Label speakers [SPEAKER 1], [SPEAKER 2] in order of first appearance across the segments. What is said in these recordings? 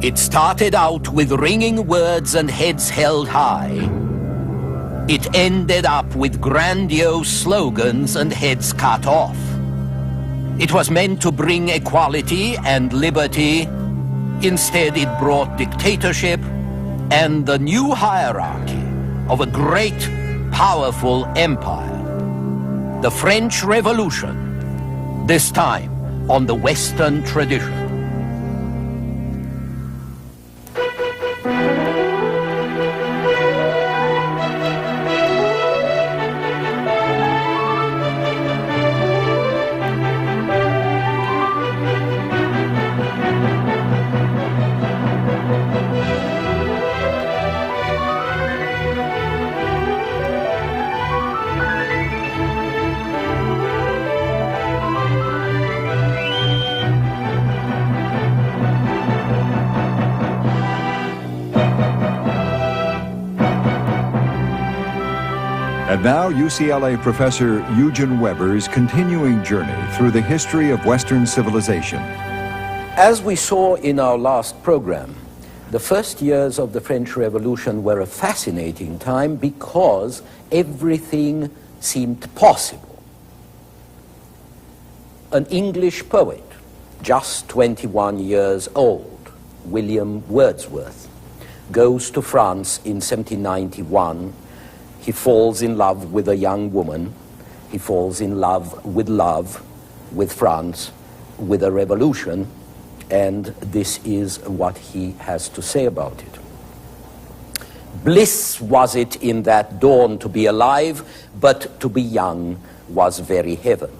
[SPEAKER 1] It started out with ringing words and heads held high. It ended up with grandiose slogans and heads cut off. It was meant to bring equality and liberty. Instead, it brought dictatorship and the new hierarchy of a great, powerful empire. The French Revolution, this time on the Western tradition.
[SPEAKER 2] And now, UCLA professor Eugen Weber's continuing journey through the history of Western civilization.
[SPEAKER 1] As we saw in our last program, the first years of the French Revolution were a fascinating time because everything seemed possible. An English poet, just 21 years old, William Wordsworth, goes to France in 1791. He falls in love with a young woman. He falls in love, with France, with a revolution, and this is what he has to say about it. Bliss was it in that dawn to be alive, but to be young was very heaven.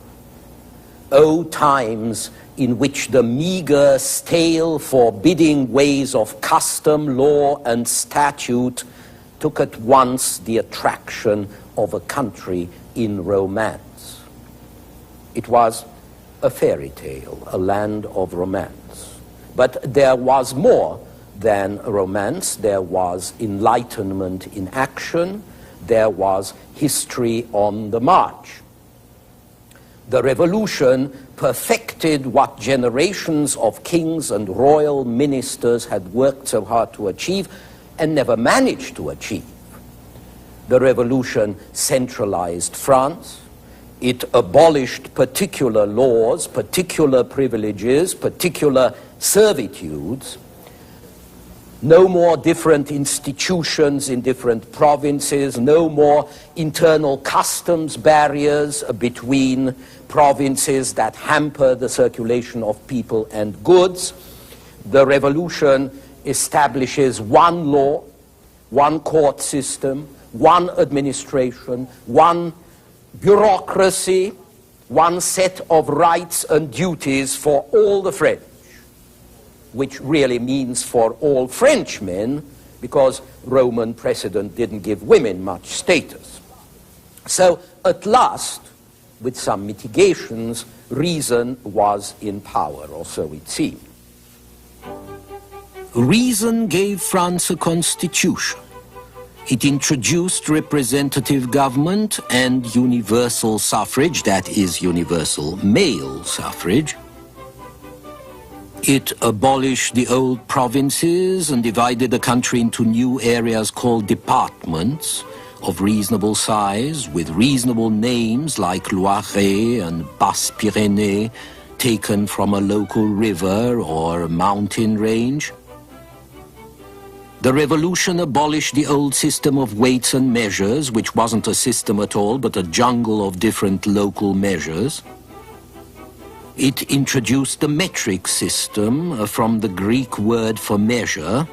[SPEAKER 1] O times in which the meager, stale, forbidding ways of custom, law, and statute took at once the attraction of a country in romance. It was a fairy tale, a land of romance. But there was more than romance. There was enlightenment in action. There was history on the march. The revolution perfected what generations of kings and royal ministers had worked so hard to achieve and never managed to achieve. The revolution centralized France. It abolished particular laws, particular privileges, particular servitudes. No more different institutions in different provinces, no more internal customs barriers between provinces that hamper the circulation of people and goods. The revolution establishes one law, one court system, one administration, one bureaucracy, one set of rights and duties for all the French, which really means for all Frenchmen, because Roman precedent didn't give women much status. So at last, with some mitigations, reason was in power, or so it seemed. Reason gave France a constitution. It introduced representative government and universal suffrage, that is, universal male suffrage. It abolished the old provinces and divided the country into new areas called departments of reasonable size, with reasonable names like Loiret and Basse-Pyrénées, taken from a local river or mountain range. The revolution abolished the old system of weights and measures, which wasn't a system at all, but a jungle of different local measures. It introduced the metric system from the Greek word for measure.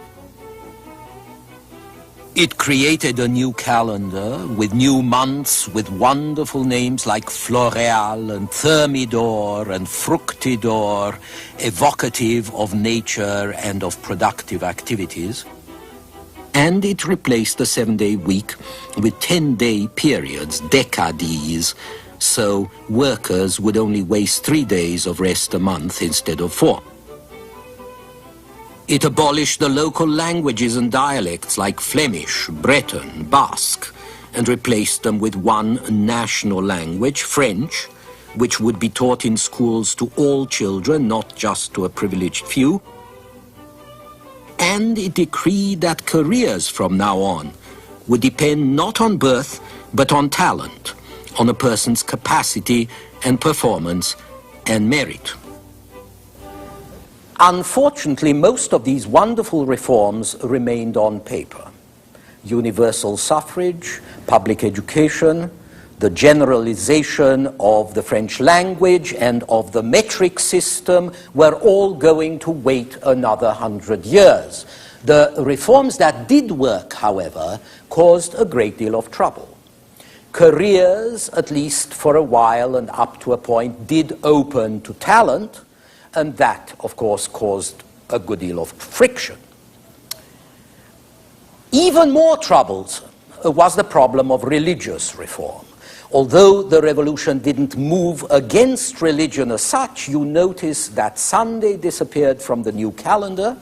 [SPEAKER 1] It created a new calendar with new months with wonderful names like Floréal and Thermidor and Fructidor, evocative of nature and of productive activities. And it replaced the 7-day week with 10-day periods, decades, so workers would only waste 3 days of rest a month instead of 4. It abolished the local languages and dialects like Flemish, Breton, Basque, and replaced them with one national language, French, which would be taught in schools to all children, not just to a privileged few. and it decreed that careers from now on would depend not on birth, but on talent, on a person's capacity and performance and merit. Unfortunately, most of these wonderful reforms remained on paper. Universal suffrage, public education, the generalization of the French language and of the metric system were all going to wait another 100 years. The reforms that did work, however, caused a great deal of trouble. Careers, at least for a while and up to a point, did open to talent, and that, of course, caused a good deal of friction. Even more troublesome was the problem of religious reform. Although the revolution didn't move against religion as such, you notice that Sunday disappeared from the new calendar,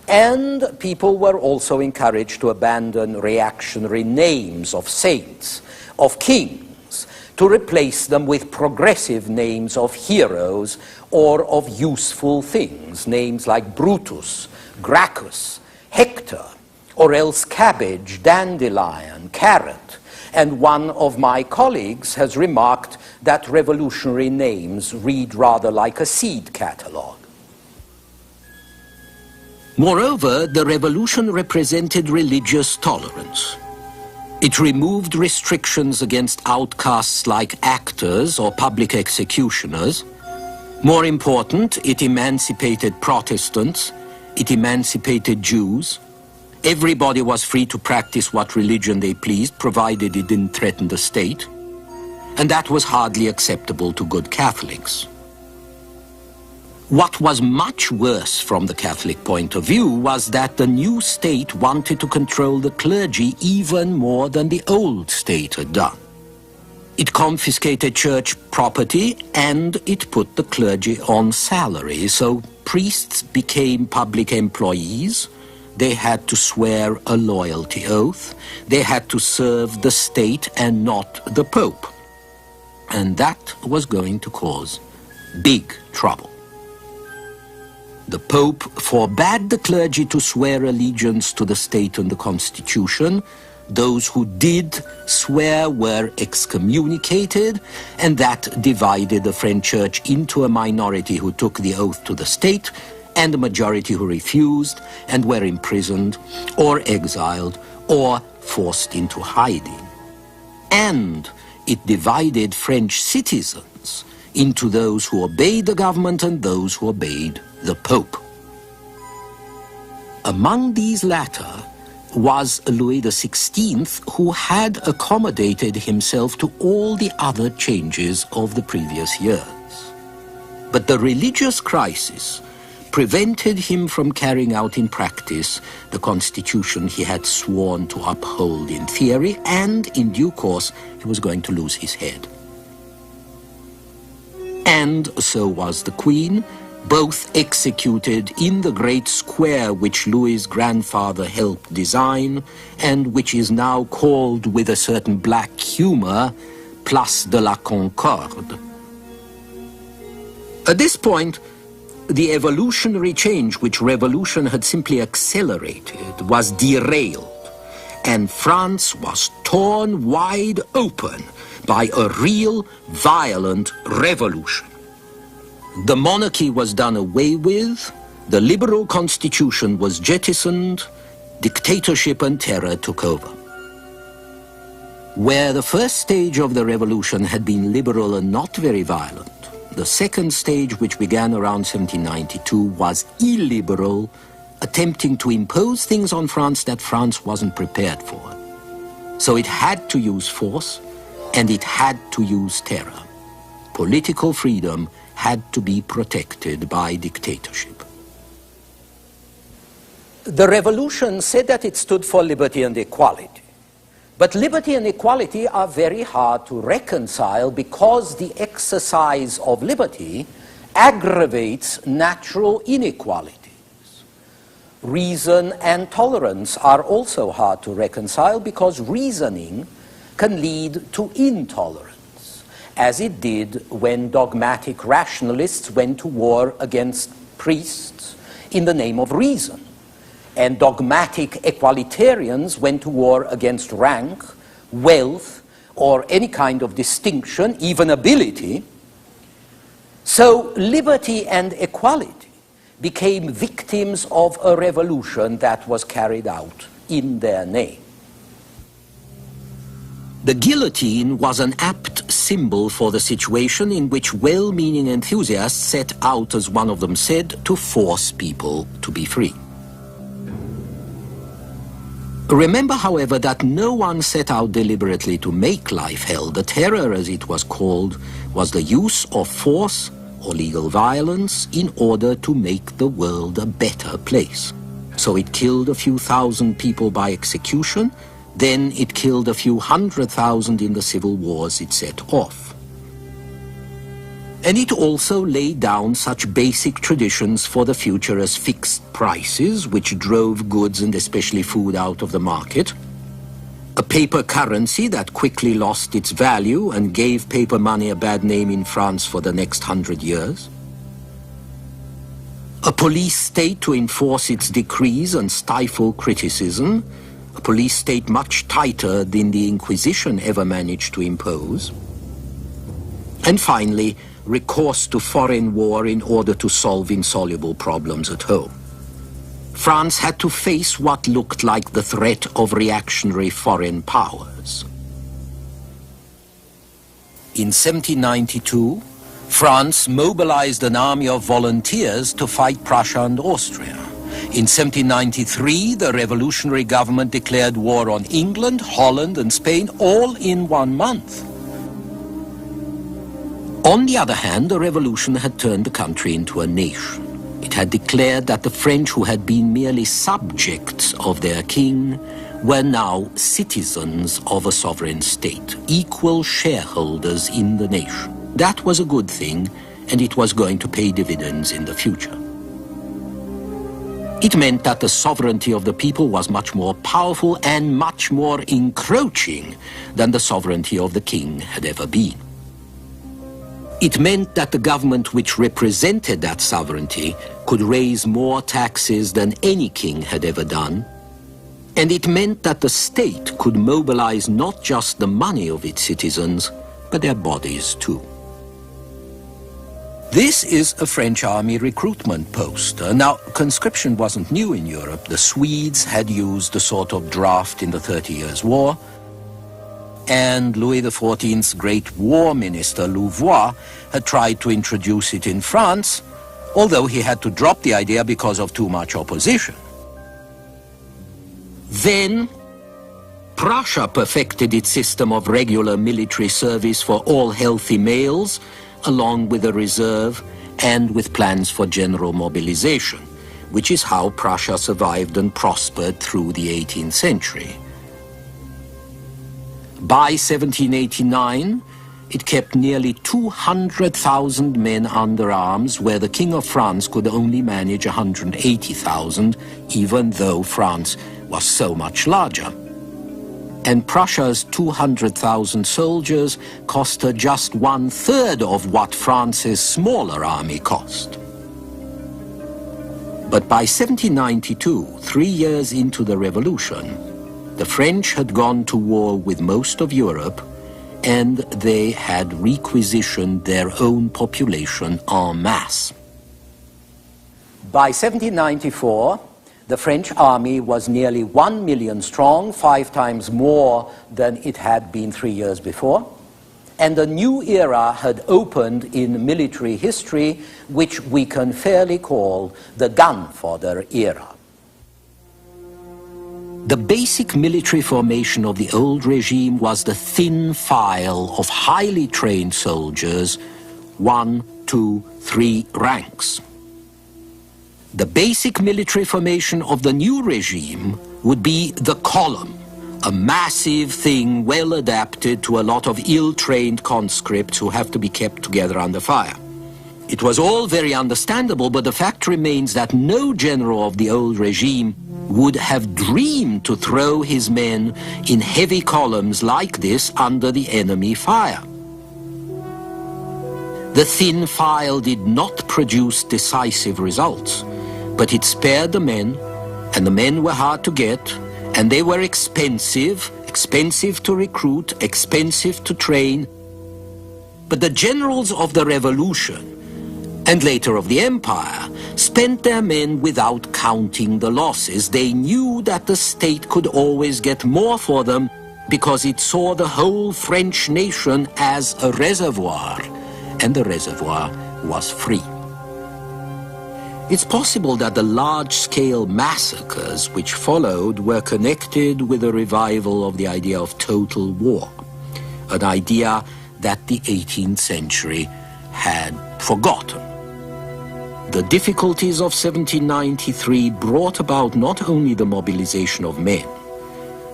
[SPEAKER 1] and people were also encouraged to abandon reactionary names of saints, of kings, to replace them with progressive names of heroes or of useful things, names like Brutus, Gracchus, Hector, or else cabbage, dandelion, carrot. And one of my colleagues has remarked that revolutionary names read rather like a seed catalogue. Moreover, the revolution represented religious tolerance. It removed restrictions against outcasts like actors or public executioners. More important, it emancipated Protestants, it emancipated Jews. Everybody was free to practice what religion they pleased, provided it didn't threaten the state. And that was hardly acceptable to good Catholics. What was much worse from the Catholic point of view was that the new state wanted to control the clergy even more than the old state had done. It confiscated church property and it put the clergy on salary, so priests became public employees. They had to swear a loyalty oath. They had to serve the state and not the Pope. And that was going to cause big trouble. The Pope forbade the clergy to swear allegiance to the state and the Constitution. Those who did swear were excommunicated, and that divided the French Church into a minority who took the oath to the state and a majority who refused and were imprisoned or exiled or forced into hiding. And it divided French citizens into those who obeyed the government and those who obeyed the Pope. Among these latter was Louis XVI, who had accommodated himself to all the other changes of the previous years. But the religious crisis prevented him from carrying out in practice the constitution he had sworn to uphold in theory, and in due course he was going to lose his head. And so was the Queen, both executed in the great square which Louis's grandfather helped design, and which is now called with a certain black humor, Place de la Concorde. At this point, the evolutionary change which revolution had simply accelerated was derailed, and France was torn wide open by a real violent revolution. The monarchy was done away with, the liberal constitution was jettisoned, dictatorship and terror took over. Where the first stage of the revolution had been liberal and not very violent, the second stage, which began around 1792, was illiberal, attempting to impose things on France that France wasn't prepared for. So it had to use force, and it had to use terror. Political freedom had to be protected by dictatorship. The revolution said that it stood for liberty and equality. But liberty and equality are very hard to reconcile because the exercise of liberty aggravates natural inequalities. Reason and tolerance are also hard to reconcile because reasoning can lead to intolerance, as it did when dogmatic rationalists went to war against priests in the name of reason. and dogmatic equalitarians went to war against rank, wealth, or any kind of distinction, even ability. So liberty and equality became victims of a revolution that was carried out in their name. The guillotine was an apt symbol for the situation in which well-meaning enthusiasts set out, as one of them said, to force people to be free. Remember, however, that no one set out deliberately to make life hell. The terror, as it was called, was the use of force or legal violence in order to make the world a better place. So it killed a few thousand people by execution, then it killed a few 100,000 in the civil wars it set off. And it also laid down such basic traditions for the future as fixed prices, which drove goods and especially food out of the market, a paper currency that quickly lost its value and gave paper money a bad name in France for the next 100 years, a police state to enforce its decrees and stifle criticism, a police state much tighter than the Inquisition ever managed to impose, and finally, recourse to foreign war in order to solve insoluble problems at home. France had to face what looked like the threat of reactionary foreign powers. In 1792, France mobilized an army of volunteers to fight Prussia and Austria. In 1793, the revolutionary government declared war on England, Holland, and Spain all in 1 month. On the other hand, the revolution had turned the country into a nation. It had declared that the French, who had been merely subjects of their king, were now citizens of a sovereign state, equal shareholders in the nation. That was a good thing, and it was going to pay dividends in the future. It meant that the sovereignty of the people was much more powerful and much more encroaching than the sovereignty of the king had ever been. It meant that the government which represented that sovereignty could raise more taxes than any king had ever done, and it meant that the state could mobilize not just the money of its citizens, but their bodies too. This is a French army recruitment post. Now, conscription wasn't new in Europe. The Swedes had used a sort of draft in the 30 Years' War, and Louis XIV's great war minister, Louvois, had tried to introduce it in France, although he had to drop the idea because of too much opposition. Then, Prussia perfected its system of regular military service for all healthy males, along with a reserve and with plans for general mobilization, which is how Prussia survived and prospered through the 18th century. By 1789, it kept nearly 200,000 men under arms, where the King of France could only manage 180,000, even though France was so much larger. And Prussia's 200,000 soldiers cost her just 1/3 of what France's smaller army cost. But by 1792, 3 years into the revolution, the French had gone to war with most of Europe, and they had requisitioned their own population en masse. By 1794, the French army was nearly 1 million strong, 5 times more than it had been 3 years before, and a new era had opened in military history, which we can fairly call the gun fodder era. The basic military formation of the old regime was the thin file of highly trained soldiers, 1, 2, 3 ranks. The basic military formation of the new regime would be the column, a massive thing well adapted to a lot of ill-trained conscripts who have to be kept together under fire. It was all very understandable, but the fact remains that no general of the old regime would have dreamed to throw his men in heavy columns like this under the enemy fire. The thin file did not produce decisive results, but it spared the men and the men were hard to get, and they were expensive to recruit, expensive to train. But the generals of the revolution, and later of the empire, spent their men without counting the losses. They knew that the state could always get more for them because it saw the whole French nation as a reservoir, and the reservoir was free. It's possible that the large-scale massacres which followed were connected with a revival of the idea of total war, an idea that the 18th century had forgotten. The difficulties of 1793 brought about not only the mobilization of men,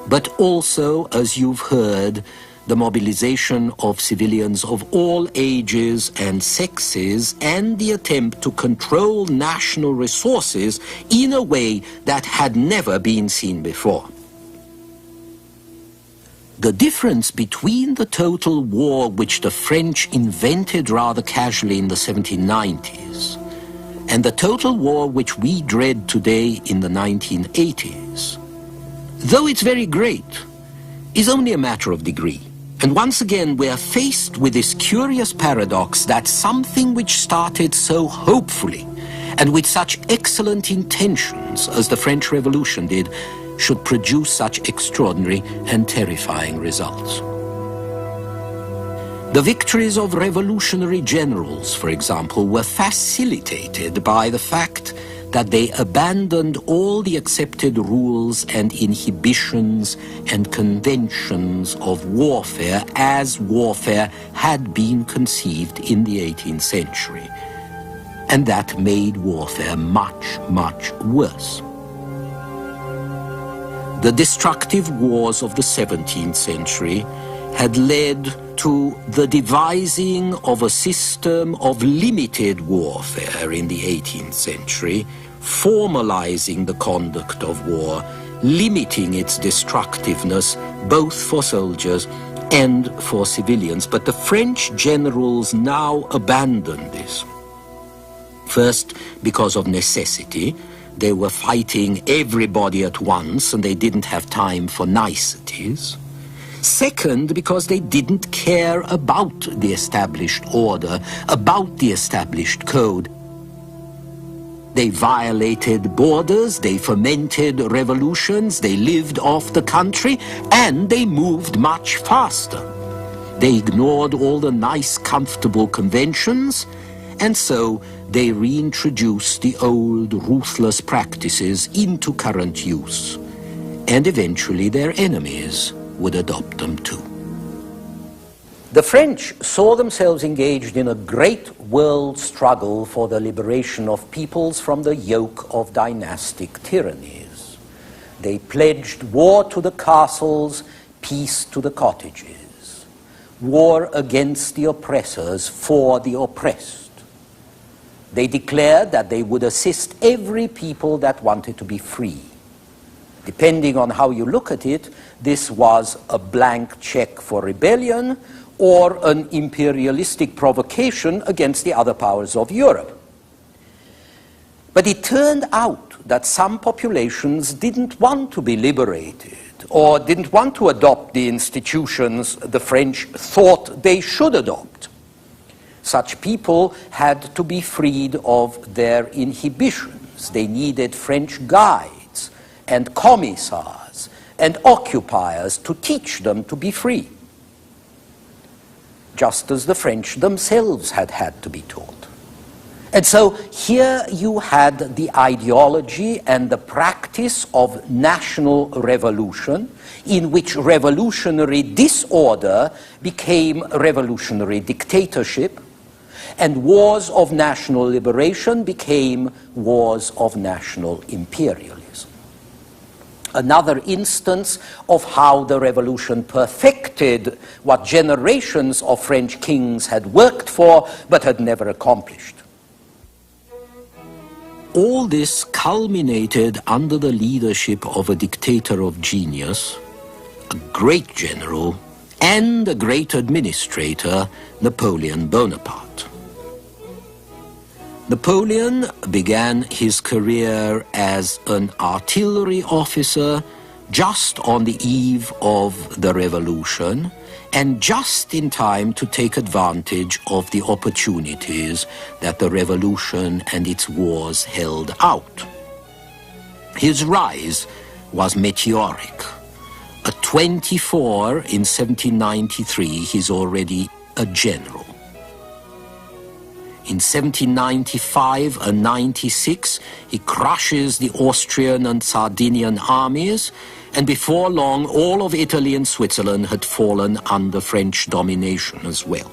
[SPEAKER 1] but also, as you've heard, the mobilization of civilians of all ages and sexes, and the attempt to control national resources in a way that had never been seen before. The difference between the total war which the French invented rather casually in the 1790s and the total war which we dread today in the 1980s, though it's very great, is only a matter of degree. And once again, we are faced with this curious paradox that something which started so hopefully and with such excellent intentions as the French Revolution did should produce such extraordinary and terrifying results. The victories of revolutionary generals, for example, were facilitated by the fact that they abandoned all the accepted rules and inhibitions and conventions of warfare as warfare had been conceived in the 18th century. And that made warfare much, much worse. The destructive wars of the 17th century had led to the devising of a system of limited warfare in the 18th century, formalizing the conduct of war, limiting its destructiveness both for soldiers and for civilians. But the French generals now abandoned this. First, because of necessity. They were fighting everybody at once and they didn't have time for niceties. Second, because they didn't care about the established order, about the established code. They violated borders, they fomented revolutions, they lived off the country, and they moved much faster. They ignored all the nice, comfortable conventions, and so they reintroduced the old, ruthless practices into current use. And eventually their enemies would adopt them too. The French saw themselves engaged in a great world struggle for the liberation of peoples from the yoke of dynastic tyrannies. They pledged war to the castles, peace to the cottages, war against the oppressors for the oppressed. They declared that they would assist every people that wanted to be free. Depending on how you look at it, this was a blank check for rebellion or an imperialistic provocation against the other powers of Europe. But it turned out that some populations didn't want to be liberated or didn't want to adopt the institutions the French thought they should adopt. Such people had to be freed of their inhibitions. They needed French guides and commissars and occupiers to teach them to be free, just as the French themselves had had to be taught. And so here you had the ideology and the practice of national revolution, in which revolutionary disorder became revolutionary dictatorship, and wars of national liberation became wars of national imperialism. Another instance of how the revolution perfected what generations of French kings had worked for but had never accomplished. All this culminated under the leadership of a dictator of genius, a great general, and a great administrator, Napoleon Bonaparte. Napoleon began his career as an artillery officer just on the eve of the revolution, and just in time to take advantage of the opportunities that the revolution and its wars held out. His rise was meteoric. At 24 in 1793, he's already a general. In 1795 and 96, he crushes the Austrian and Sardinian armies, and before long, all of Italy and Switzerland had fallen under French domination as well.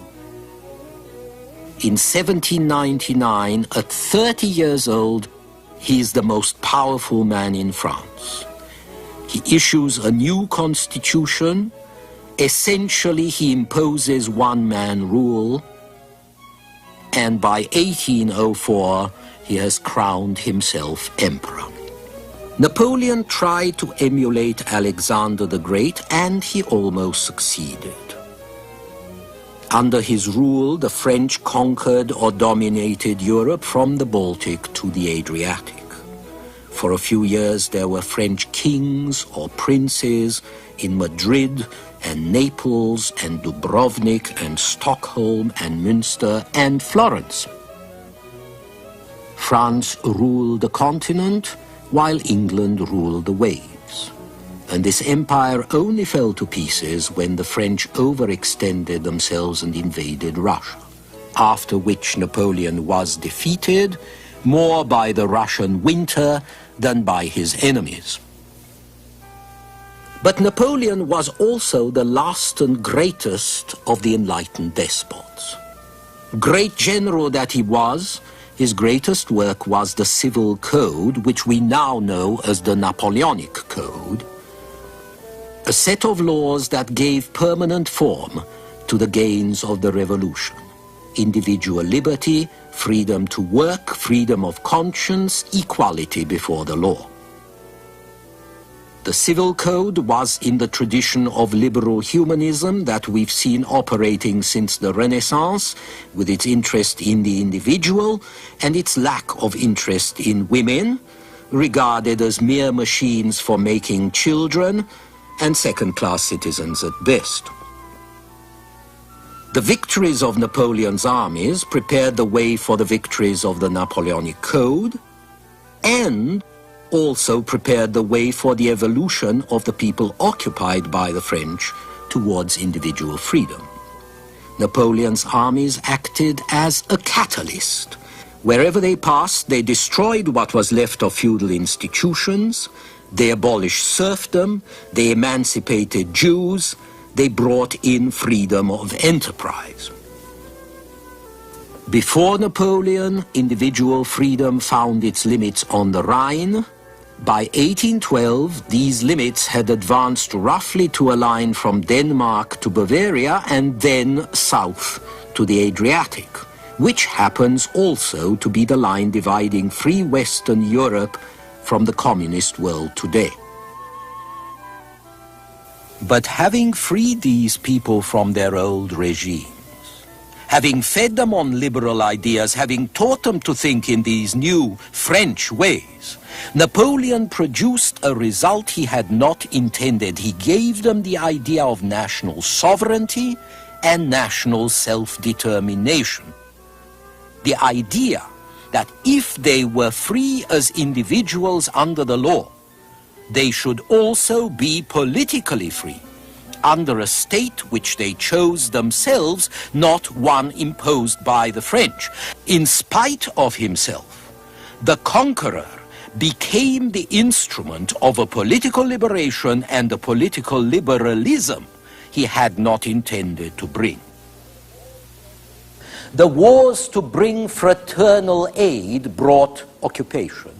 [SPEAKER 1] In 1799, at 30 years old, he is the most powerful man in France. He issues a new constitution. Essentially, he imposes one-man rule, and by 1804, he has crowned himself emperor. Napoleon tried to emulate Alexander the Great, and he almost succeeded. Under his rule, the French conquered or dominated Europe from the Baltic to the Adriatic. For a few years, there were French kings or princes in Madrid and Naples and Dubrovnik and Stockholm and Münster and Florence. France ruled the continent, while England ruled the waves. And this empire only fell to pieces when the French overextended themselves and invaded Russia, after which Napoleon was defeated, more by the Russian winter than by his enemies. But Napoleon was also the last and greatest of the enlightened despots. Great general that he was, his greatest work was the Civil Code, which we now know as the Napoleonic Code, a set of laws that gave permanent form to the gains of the revolution: individual liberty, freedom to work, freedom of conscience, equality before the law. The Civil Code was in the tradition of liberal humanism that we've seen operating since the Renaissance, with its interest in the individual and its lack of interest in women, regarded as mere machines for making children and second-class citizens at best. The victories of Napoleon's armies prepared the way for the victories of the Napoleonic Code, and also prepared the way for the evolution of the people occupied by the French towards individual freedom. Napoleon's armies acted as a catalyst. Wherever they passed, they destroyed what was left of feudal institutions, they abolished serfdom, they emancipated Jews, they brought in freedom of enterprise. Before Napoleon, individual freedom found its limits on the Rhine. By 1812, these limits had advanced roughly to a line from Denmark to Bavaria and then south to the Adriatic, which happens also to be the line dividing free Western Europe from the communist world today. But having freed these people from their old regime, having fed them on liberal ideas, having taught them to think in these new French ways, Napoleon produced a result he had not intended. He gave them the idea of national sovereignty and national self-determination. The idea that if they were free as individuals under the law, they should also be politically free, under a state which they chose themselves, not one imposed by the French. In spite of himself, the conqueror became the instrument of a political liberation and a political liberalism he had not intended to bring. The wars to bring fraternal aid brought occupation,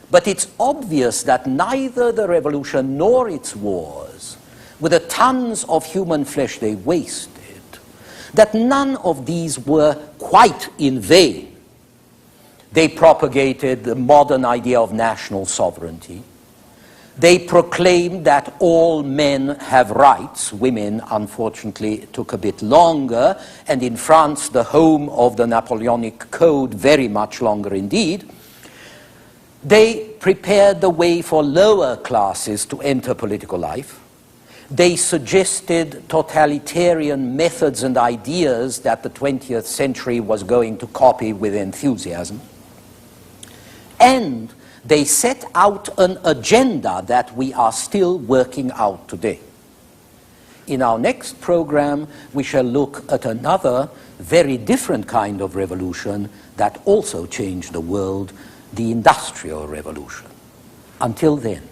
[SPEAKER 1] but it's obvious that neither the revolution nor its wars, with the tons of human flesh they wasted, that none of these were quite in vain. They propagated the modern idea of national sovereignty. They proclaimed that all men have rights. Women, unfortunately, took a bit longer, and in France, the home of the Napoleonic Code, very much longer indeed. They prepared the way for lower classes to enter political life. They suggested totalitarian methods and ideas that the 20th century was going to copy with enthusiasm. And they set out an agenda that we are still working out today. In our next program, we shall look at another very different kind of revolution that also changed the world, the Industrial Revolution. Until then.